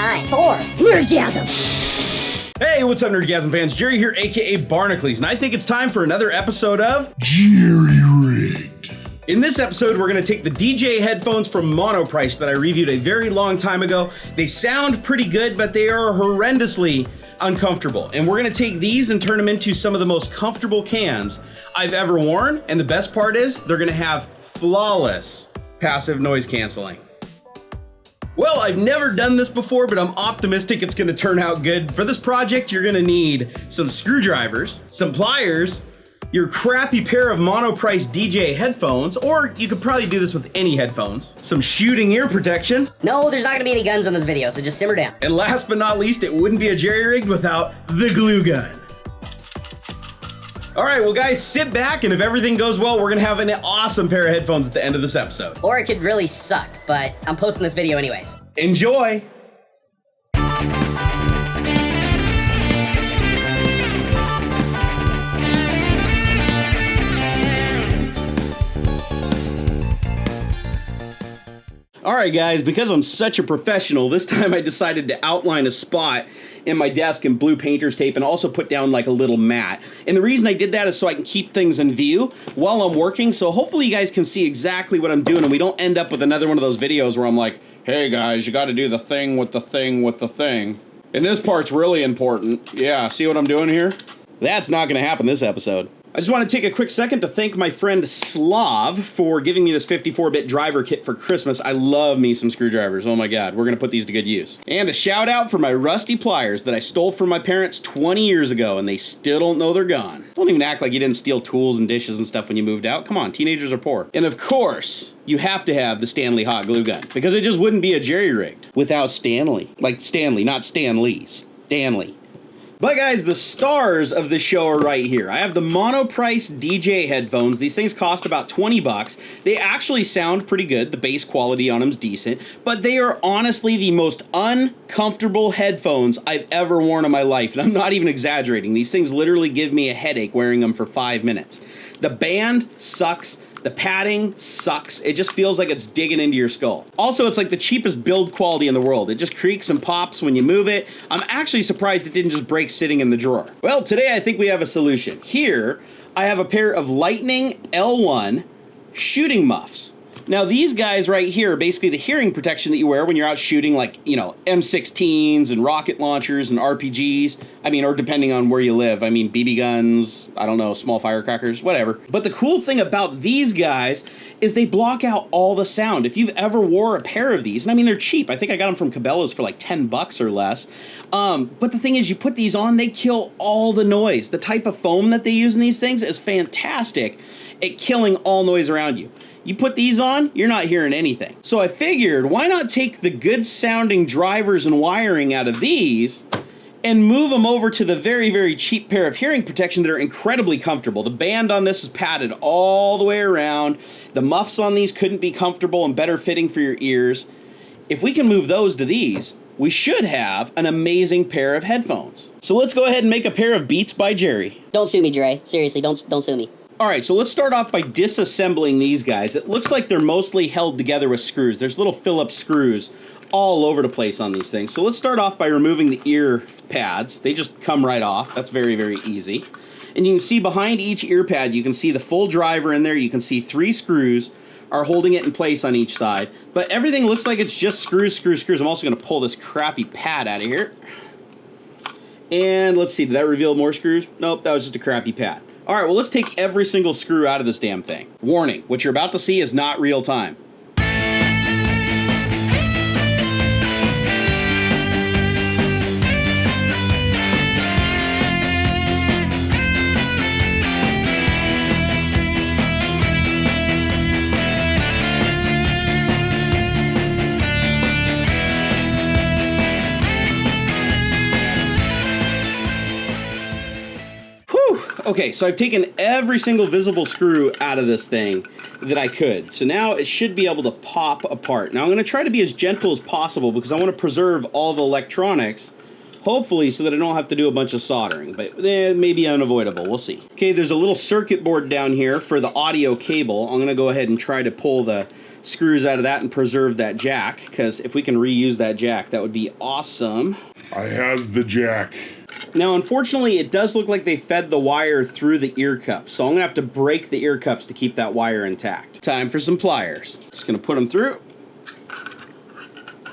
time for Nerdgasm. Hey, what's up, Nerdgasm fans? Jerry here, aka Barnacles, and I think it's time for another episode of Jerry Rigged. In this episode, we're going to take the DJ headphones from Monoprice that I reviewed a very long time ago. They sound pretty good, but they are horrendously uncomfortable. And we're going to take these and turn them into some of the most comfortable cans I've ever worn. And the best part is they're going to have flawless passive noise canceling. Well, I've never done this before, but I'm optimistic it's going to turn out good. For this project, you're going to need some screwdrivers, some pliers, your crappy pair of Monoprice DJ headphones, or you could probably do this with any headphones, some shooting ear protection, No, there's not gonna be any guns on this video, so just simmer down. and last but not least, it wouldn't be a Jerry Rigged without the glue gun. All right, well guys, sit back, and if everything goes well, we're gonna have an awesome pair of headphones at the end of this episode. Or it could really suck, but I'm posting this video anyways. Enjoy! All right, guys, because I'm such a professional, this time I decided to outline a spot in my desk in blue painter's tape and also put down like a little mat. And the reason I did that is so I can keep things in view while I'm working, so hopefully you guys can see exactly what I'm doing and we don't end up with another one of those videos where I'm like, hey guys, you gotta do the thing with the thing with the thing. And this part's really important. Yeah, see what I'm doing here? That's not gonna happen this episode. I just want to take a quick second to thank my friend Slav for giving me this 54-bit driver kit for Christmas. I love me some screwdrivers. Oh my god, we're going to put these to good use. And a shout out for my rusty pliers that I stole from my parents 20 years ago and they still don't know they're gone. Don't even act like you didn't steal tools and dishes and stuff when you moved out. Come on, teenagers are poor. And of course, you have to have the Stanley hot glue gun because it just wouldn't be a Jerry Rigged without Stanley. Like Stanley, not Stan Lee. Stanley. But guys, the stars of the show are right here. I have the Monoprice DJ headphones. These things cost about 20 bucks. They actually sound pretty good. The bass quality on them is decent, but they are honestly the most uncomfortable headphones I've ever worn in my life. And I'm not even exaggerating. These things literally give me a headache wearing them for 5 minutes. The band sucks. The padding sucks. It just feels like it's digging into your skull. Also, it's like the cheapest build quality in the world. It just creaks and pops when you move it. I'm actually surprised it didn't just break sitting in the drawer. Well, today I think we have a solution. Here, I have a pair of Lightning L1 shooting muffs. Now, these guys right here are basically the hearing protection that you wear when you're out shooting, like, you know, M16s and rocket launchers and RPGs. I mean, or depending on where you live. I mean, BB guns, I don't know, small firecrackers, whatever. But the cool thing about these guys is they block out all the sound. If you've ever wore a pair of these, and I mean, they're cheap. I think I got them from Cabela's for like 10 bucks or less. But the thing is, you put these on, they kill all the noise. The type of foam that they use in these things is fantastic at killing all noise around you. You put these on, you're not hearing anything. So I figured, why not take the good sounding drivers and wiring out of these and move them over to the very, very cheap pair of hearing protection that are incredibly comfortable. The band on this is padded all the way around. The muffs on these couldn't be comfortable and better fitting for your ears. If we can move those to these, we should have an amazing pair of headphones. So let's go ahead and make a pair of Beats by Jerry. Don't sue me, Dre. Seriously, don't sue me. All right, so let's start off by disassembling these guys. It looks like they're mostly held together with screws. There's little Phillips screws all over the place on these things. So let's start off by removing the ear pads. They just come right off. That's very, very easy. And you can see behind each ear pad, you can see the full driver in there. You can see 3 screws are holding it in place on each side. But everything looks like it's just screws, screws, screws. I'm also gonna pull this crappy pad out of here. And let's see, did that reveal more screws? Nope, that was just a crappy pad. All right, well, let's take every single screw out of this damn thing. Warning, what you're about to see is not real time. Okay, so I've taken every single visible screw out of this thing that I could. So now it should be able to pop apart. Now I'm going to try to be as gentle as possible because I want to preserve all the electronics Hopefully so that I don't have to do a bunch of soldering, but maybe unavoidable. We'll see. Okay, there's a little circuit board down here for the audio cable. I'm going to go ahead and try to pull the screws out of that and preserve that jack, because if we can reuse that jack, that would be awesome. I has the jack. Now, unfortunately, it does look like they fed the wire through the ear cups, so I'm going to have to break the ear cups to keep that wire intact. Time for some pliers. Just going to put them through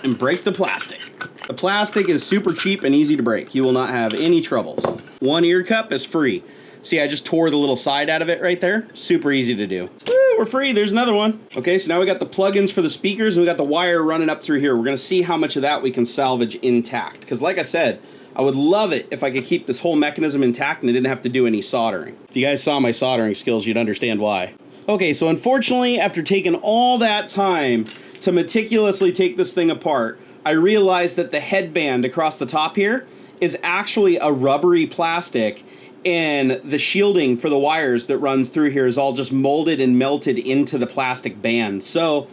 and break the plastic. The plastic is super cheap and easy to break. You will not have any troubles. One ear cup is free. See, I just tore the little side out of it right there. Super easy to do. Woo, we're free. There's another one. Okay, so now we got the plugins for the speakers and we got the wire running up through here. We're going to see how much of that we can salvage intact. Because like I said, I would love it if I could keep this whole mechanism intact and I didn't have to do any soldering. If you guys saw my soldering skills, you'd understand why. Okay, so unfortunately, after taking all that time to meticulously take this thing apart, I realized that the headband across the top here is actually a rubbery plastic, and the shielding for the wires that runs through here is all just molded and melted into the plastic band. So,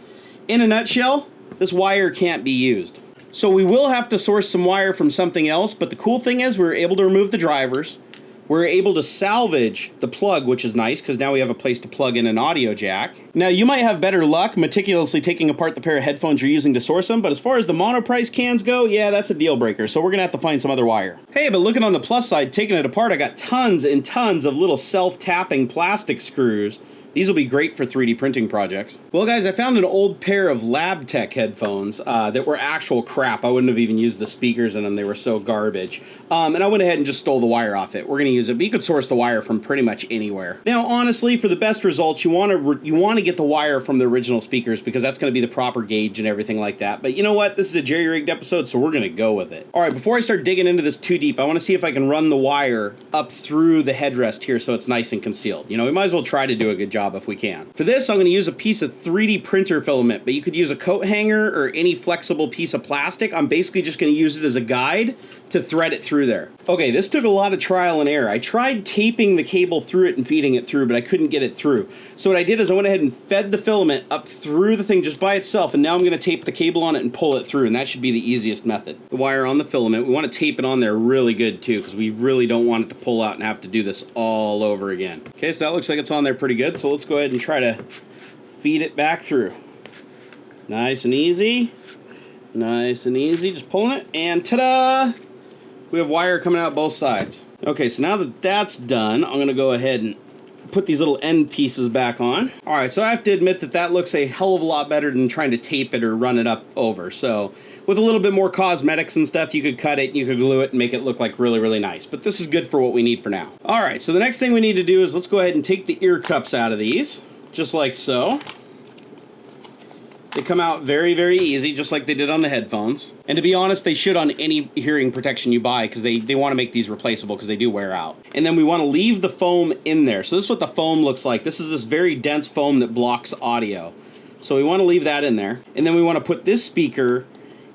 in a nutshell, this wire can't be used. So we will have to source some wire from something else, but the cool thing is we were able to remove the drivers. We're able to salvage the plug, which is nice because now we have a place to plug in an audio jack. Now, you might have better luck meticulously taking apart the pair of headphones you're using to source them, but as far as the Monoprice cans go, yeah, that's a deal breaker, so we're gonna have to find some other wire. Hey, but looking on the plus side, taking it apart, I got tons and tons of little self-tapping plastic screws. These will be great for 3D printing projects. Well, guys, I found an old pair of LabTech headphones that were actual crap. I wouldn't have even used the speakers in them. They were so garbage. And I went ahead and just stole the wire off it. We're going to use it, but you could source the wire from pretty much anywhere. Now, honestly, for the best results, you want to get the wire from the original speakers because that's going to be the proper gauge and everything like that. But you know what? This is a jerry-rigged episode, so we're going to go with it. All right, before I start digging into this too deep, I want to see if I can run the wire up through the headrest here so it's nice and concealed. You know, we might as well try to do a good job if we can. For this, I'm going to use a piece of 3D printer filament, but you could use a coat hanger or any flexible piece of plastic. I'm basically just going to use it as a guide to thread it through there. Okay, this took a lot of trial and error. I tried taping the cable through it and feeding it through, but I couldn't get it through. So what I did is I went ahead and fed the filament up through the thing just by itself, and now I'm going to tape the cable on it and pull it through, and that should be the easiest method. The wire on the filament, we want to tape it on there really good too, because we really don't want it to pull out and have to do this all over again. Okay, so that looks like it's on there pretty good, so let's go ahead and try to feed it back through. Nice and easy. Nice and easy, just pulling it, and ta-da! We have wire coming out both sides. Okay, so now that that's done, I'm gonna go ahead and put these little end pieces back on. All right, so I have to admit that that looks a hell of a lot better than trying to tape it or run it up over. So with a little bit more cosmetics and stuff, you could cut it, you could glue it and make it look like really, really nice. But this is good for what we need for now. All right, so the next thing we need to do is let's go ahead and take the ear cups out of these, just like so. They come out very, very easy, just like they did on the headphones. And to be honest, they should on any hearing protection you buy, because they want to make these replaceable because they do wear out. And then we want to leave the foam in there. So this is what the foam looks like. This is this very dense foam that blocks audio. So we want to leave that in there. And then we want to put this speaker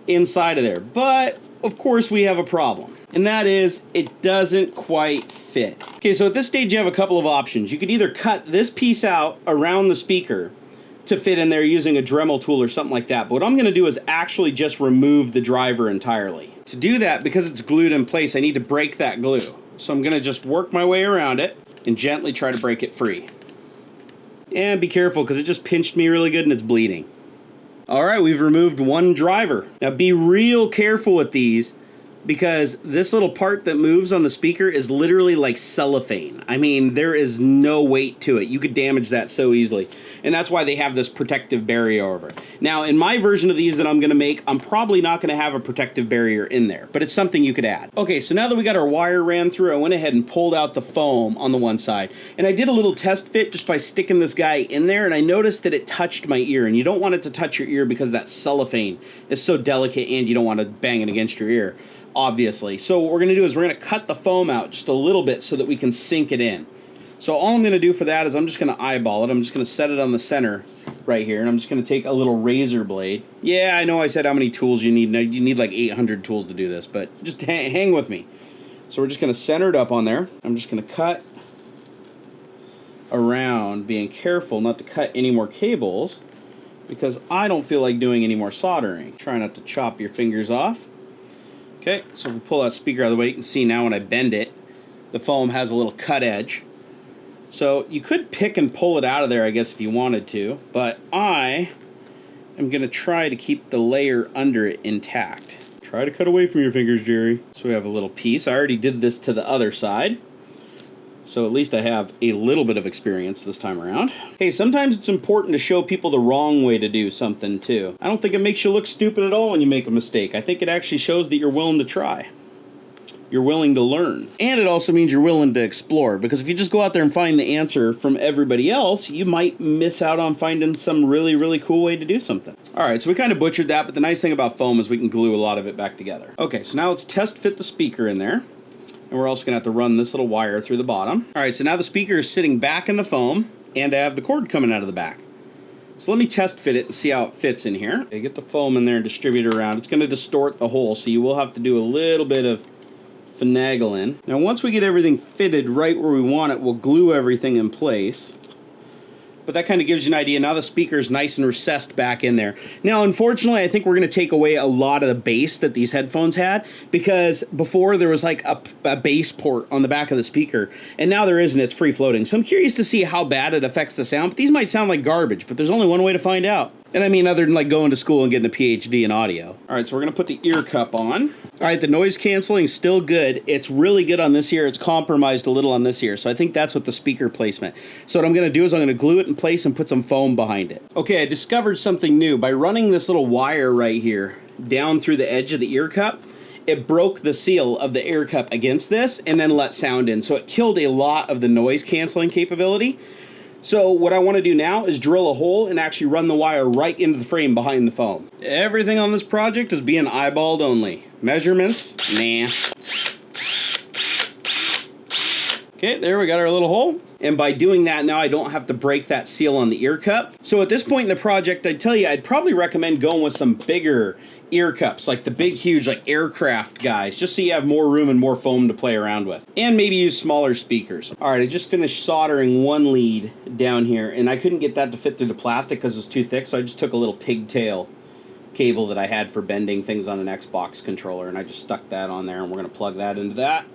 inside of there. But, of course, we have a problem. And that is, it doesn't quite fit. Okay, so at this stage you have a couple of options. You could either cut this piece out around the speaker to fit in there using a Dremel tool or something like that. But what I'm gonna do is actually just remove the driver entirely. To do that, because it's glued in place, I need to break that glue. So I'm gonna just work my way around it and gently try to break it free. And be careful, because it just pinched me really good and it's bleeding. All right, we've removed one driver. Now be real careful with these, because this little part that moves on the speaker is literally like cellophane. I mean, there is no weight to it. You could damage that so easily. And that's why they have this protective barrier over it. Now, in my version of these that I'm gonna make, I'm probably not gonna have a protective barrier in there, but it's something you could add. Okay, so now that we got our wire ran through, I went ahead and pulled out the foam on the one side. And I did a little test fit just by sticking this guy in there, and I noticed that it touched my ear. And you don't want it to touch your ear because that cellophane is so delicate and you don't want to bang it against your ear, obviously. So what we're going to do is we're going to cut the foam out just a little bit so that we can sink it in. So all I'm going to do for that is I'm just going to eyeball it. I'm just going to set it on the center right here, and I'm just going to take a little razor blade. Yeah, I know I said how many tools you need. You need like 800 tools to do this, but just hang with me. So we're just going to center it up on there. I'm just going to cut around, being careful not to cut any more cables, because I don't feel like doing any more soldering. Try not to chop your fingers off. Okay, so if we pull that speaker out of the way, you can see now when I bend it, the foam has a little cut edge. So you could pick and pull it out of there, I guess, if you wanted to, but I am going to try to keep the layer under it intact. Try to cut away from your fingers, Jerry. So we have a little piece. I already did this to the other side, so at least I have a little bit of experience this time around. Hey, sometimes it's important to show people the wrong way to do something, too. I don't think it makes you look stupid at all when you make a mistake. I think it actually shows that you're willing to try. You're willing to learn. And it also means you're willing to explore, because if you just go out there and find the answer from everybody else, you might miss out on finding some really, really cool way to do something. All right, so we kind of butchered that, but the nice thing about foam is we can glue a lot of it back together. Okay, so now let's test fit the speaker in there. And we're also gonna have to run this little wire through the bottom. All right, so now the speaker is sitting back in the foam, and I have the cord coming out of the back. So let me test fit it and see how it fits in here. Okay, get the foam in there and distribute it around. It's gonna distort the hole, so you will have to do a little bit of finagling. Now once we get everything fitted right where we want it, we'll glue everything in place. But that kind of gives you an idea. Now the speaker is nice and recessed back in there. Now, unfortunately, I think we're going to take away a lot of the bass that these headphones had, because before there was like a bass port on the back of the speaker, and now there isn't. It's free floating. So I'm curious to see how bad it affects the sound. But these might sound like garbage, but there's only one way to find out. And I mean, other than like going to school and getting a PhD in audio. All right, so we're going to put the ear cup on. All right, the noise canceling is still good. It's really good on this ear. It's compromised a little on this ear. So I think that's what the speaker placement. So what I'm going to do is I'm going to glue it in place and put some foam behind it. Okay, I discovered something new. By running this little wire right here down through the edge of the ear cup, it broke the seal of the ear cup against this and then let sound in. So it killed a lot of the noise canceling capability. So what I want to do now is drill a hole and actually run the wire right into the frame behind the foam. Everything on this project is being eyeballed only. Measurements, nah. Okay, there we got our little hole. And by doing that now, I don't have to break that seal on the ear cup. So at this point in the project, I'd tell you, I'd probably recommend going with some bigger ear cups, like the big, huge, like aircraft guys, just so you have more room and more foam to play around with. And maybe use smaller speakers. All right, I just finished soldering one lead down here, and I couldn't get that to fit through the plastic because it was too thick, so I just took a little pigtail cable that I had for bending things on an Xbox controller, and I just stuck that on there, and we're gonna plug that into that.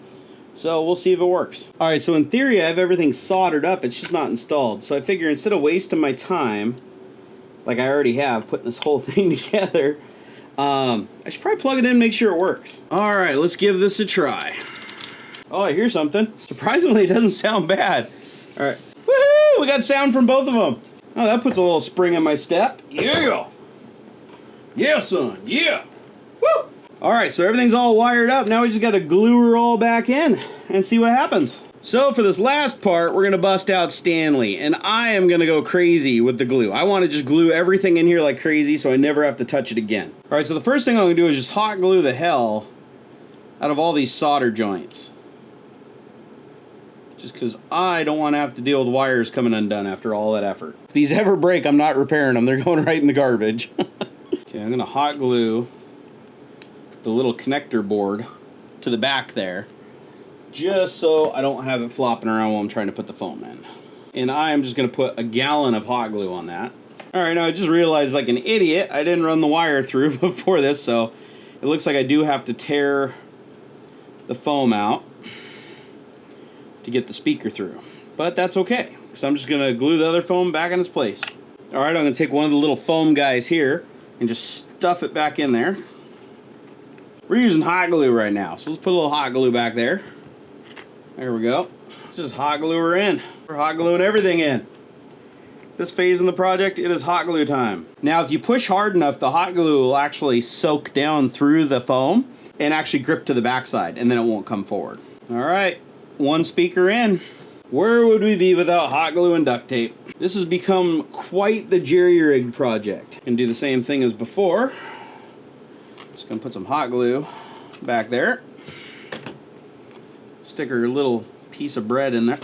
So we'll see if it works. All right, so in theory, I have everything soldered up. It's just not installed. So I figure instead of wasting my time, like I already have, putting this whole thing together, I should probably plug it in and make sure it works. All right, let's give this a try. Oh, I hear something. Surprisingly, it doesn't sound bad. All right, woohoo! We got sound from both of them. Oh, that puts a little spring in my step. Yeah! Yeah, son, yeah! Woo! All right, so everything's all wired up. Now we just got to glue her all back in and see what happens. So for this last part, we're going to bust out Stanley, and I am going to go crazy with the glue. I want to just glue everything in here like crazy so I never have to touch it again. All right, so the first thing I'm going to do is just hot glue the hell out of all these solder joints. Just because I don't want to have to deal with wires coming undone after all that effort. If these ever break, I'm not repairing them. They're going right in the garbage. Okay, I'm going to hot glue the little connector board to the back there, just so I don't have it flopping around while I'm trying to put the foam in. And I am just going to put a gallon of hot glue on that. All right, now I just realized like an idiot, I didn't run the wire through before this, so it looks like I do have to tear the foam out to get the speaker through. But that's okay, because I'm just going to glue the other foam back in its place. All right, I'm going to take one of the little foam guys here and just stuff it back in there. We're using hot glue right now, so let's put a little hot glue back there. There we go. Let's just hot glue her in. We're hot gluing everything in. This phase in the project, it is hot glue time. Now, if you push hard enough, the hot glue will actually soak down through the foam and actually grip to the backside, and then it won't come forward. All right, one speaker in. Where would we be without hot glue and duct tape? This has become quite the jerry-rigged project. And do the same thing as before. Just gonna put some hot glue back there. Stick her little piece of bread in there.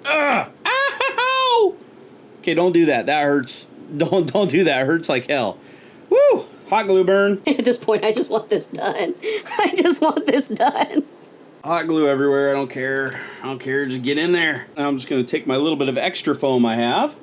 Ow! Okay, don't do that. That hurts. Don't do that. It hurts like hell. Woo! Hot glue burn. At this point, I just want this done. I just want this done. Hot glue everywhere. I don't care. I don't care. Just get in there. Now I'm just gonna take my little bit of extra foam I have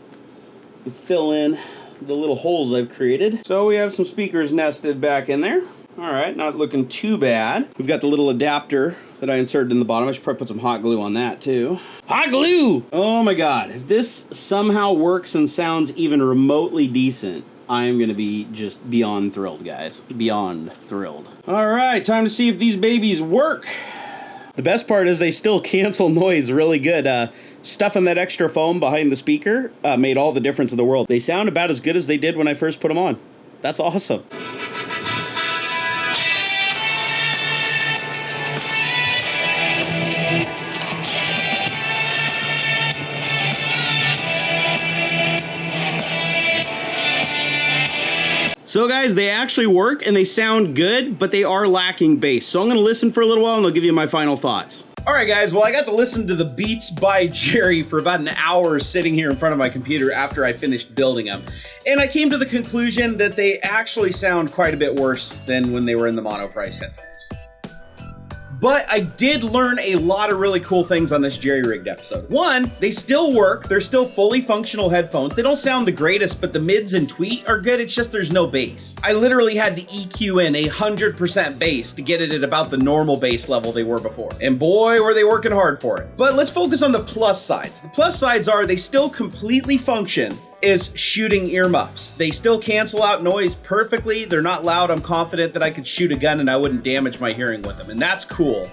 and fill in the little holes I've created. So we have some speakers nested back in there. All right, not looking too bad. We've got the little adapter that I inserted in the bottom. I should probably put some hot glue on that too. Hot glue! Oh my God, if this somehow works and sounds even remotely decent, I am gonna be just beyond thrilled, guys. Beyond thrilled. All right, time to see if these babies work. The best part is they still cancel noise really good. Stuffing that extra foam behind the speaker made all the difference in the world. They sound about as good as they did when I first put them on. That's awesome. So guys, they actually work and they sound good, but they are lacking bass. So I'm gonna listen for a little while and I'll give you my final thoughts. All right guys, well I got to listen to the Beats by Jerry for about an hour sitting here in front of my computer after I finished building them. And I came to the conclusion that they actually sound quite a bit worse than when they were in the Monoprice headphones. But I did learn a lot of really cool things on this jerry-rigged episode. One, they still work. They're still fully functional headphones. They don't sound the greatest, but the mids and tweet are good. It's just there's no bass. I literally had to EQ in 100% bass to get it at about the normal bass level they were before. And boy, were they working hard for it. But let's focus on the plus sides. The plus sides are they still completely function is shooting earmuffs. They still cancel out noise perfectly. They're not loud. I'm confident that I could shoot a gun and I wouldn't damage my hearing with them, and that's cool.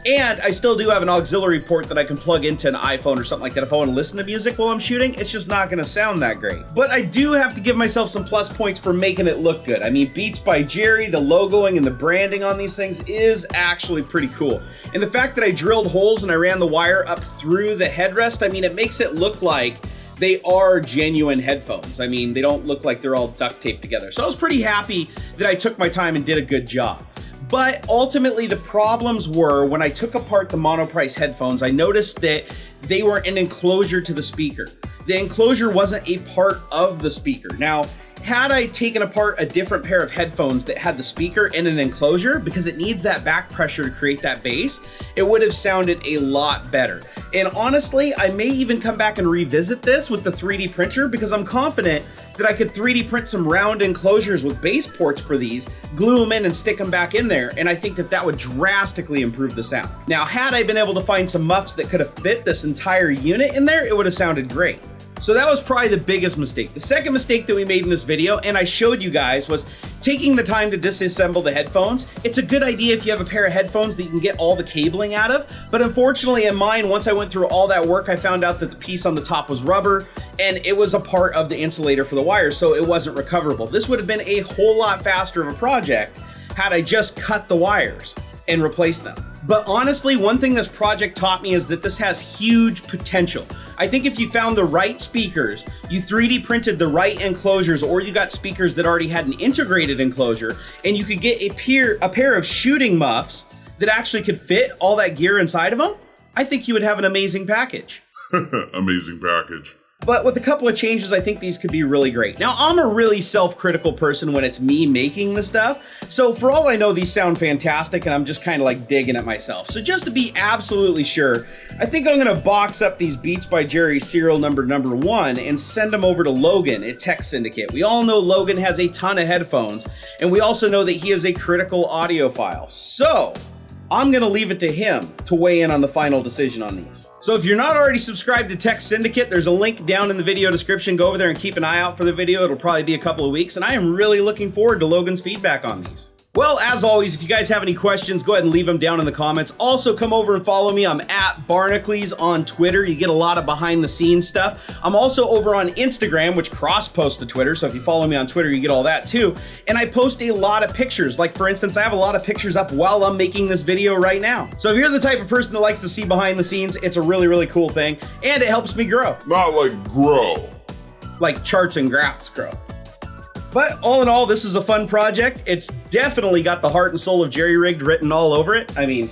And I still do have an auxiliary port that I can plug into an iPhone or something like that. If I want to listen to music while I'm shooting, it's just not going to sound that great. But I do have to give myself some plus points for making it look good. I mean, Beats by Jerry, the logoing and the branding on these things is actually pretty cool. And the fact that I drilled holes and I ran the wire up through the headrest, I mean, it makes it look like they are genuine headphones. I mean, they don't look like they're all duct taped together. So I was pretty happy that I took my time and did a good job. But ultimately the problems were when I took apart the Monoprice headphones, I noticed that they were an enclosure to the speaker. The enclosure wasn't a part of the speaker. Now, had I taken apart a different pair of headphones that had the speaker in an enclosure, because it needs that back pressure to create that bass, it would have sounded a lot better. And honestly, I may even come back and revisit this with the 3D printer because I'm confident that I could 3D print some round enclosures with bass ports for these, glue them in and stick them back in there, and I think that that would drastically improve the sound. Now, had I been able to find some muffs that could have fit this entire unit in there, it would have sounded great. So that was probably the biggest mistake. The second mistake that we made in this video, and I showed you guys, was taking the time to disassemble the headphones. It's a good idea if you have a pair of headphones that you can get all the cabling out of, but unfortunately in mine, once I went through all that work, I found out that the piece on the top was rubber, and it was a part of the insulator for the wires, so it wasn't recoverable. This would have been a whole lot faster of a project had I just cut the wires and replaced them. But honestly, one thing this project taught me is that this has huge potential. I think if you found the right speakers, you 3D printed the right enclosures, or you got speakers that already had an integrated enclosure, and you could get a pair of shooting muffs that actually could fit all that gear inside of them, I think you would have an amazing package. Amazing package. But with a couple of changes, I think these could be really great. Now, I'm a really self-critical person when it's me making the stuff. So for all I know, these sound fantastic and I'm just kind of like digging at myself. So just to be absolutely sure, I think I'm gonna box up these Beats by Jerry serial number 1 and send them over to Logan at Tech Syndicate. We all know Logan has a ton of headphones, and we also know that he is a critical audiophile. So I'm gonna leave it to him to weigh in on the final decision on these. So if you're not already subscribed to Tech Syndicate, there's a link down in the video description. Go over there and keep an eye out for the video. It'll probably be a couple of weeks, and I am really looking forward to Logan's feedback on these. Well, as always, if you guys have any questions, go ahead and leave them down in the comments. Also, come over and follow me. I'm at Barnacles on Twitter. You get a lot of behind-the-scenes stuff. I'm also over on Instagram, which cross-posts to Twitter, so if you follow me on Twitter, you get all that too. And I post a lot of pictures. Like, for instance, I have a lot of pictures up while I'm making this video right now. So if you're the type of person that likes to see behind the scenes, it's a really, really cool thing, and it helps me grow. Not like grow. Like charts and graphs grow. But all in all, this is a fun project. It's definitely got the heart and soul of Jerry Rigged written all over it. I mean,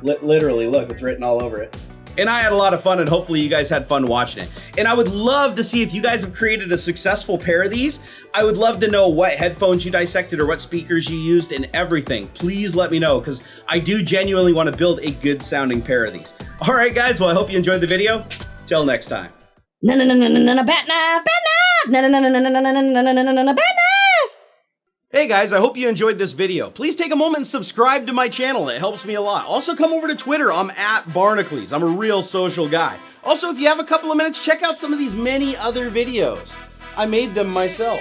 literally, look, it's written all over it. And I had a lot of fun, and hopefully you guys had fun watching it. And I would love to see if you guys have created a successful pair of these. I would love to know what headphones you dissected or what speakers you used and everything. Please let me know, because I do genuinely want to build a good sounding pair of these. All right, guys, well, I hope you enjoyed the video. Till next time. No, bat knife, bat knife. No, bat knife. Hey guys, I hope you enjoyed this video. Please take a moment and subscribe to my channel. It helps me a lot. Also come over to Twitter. I'm @Barnacles. I'm a real social guy. Also, if you have a couple of minutes, check out some of these many other videos. I made them myself.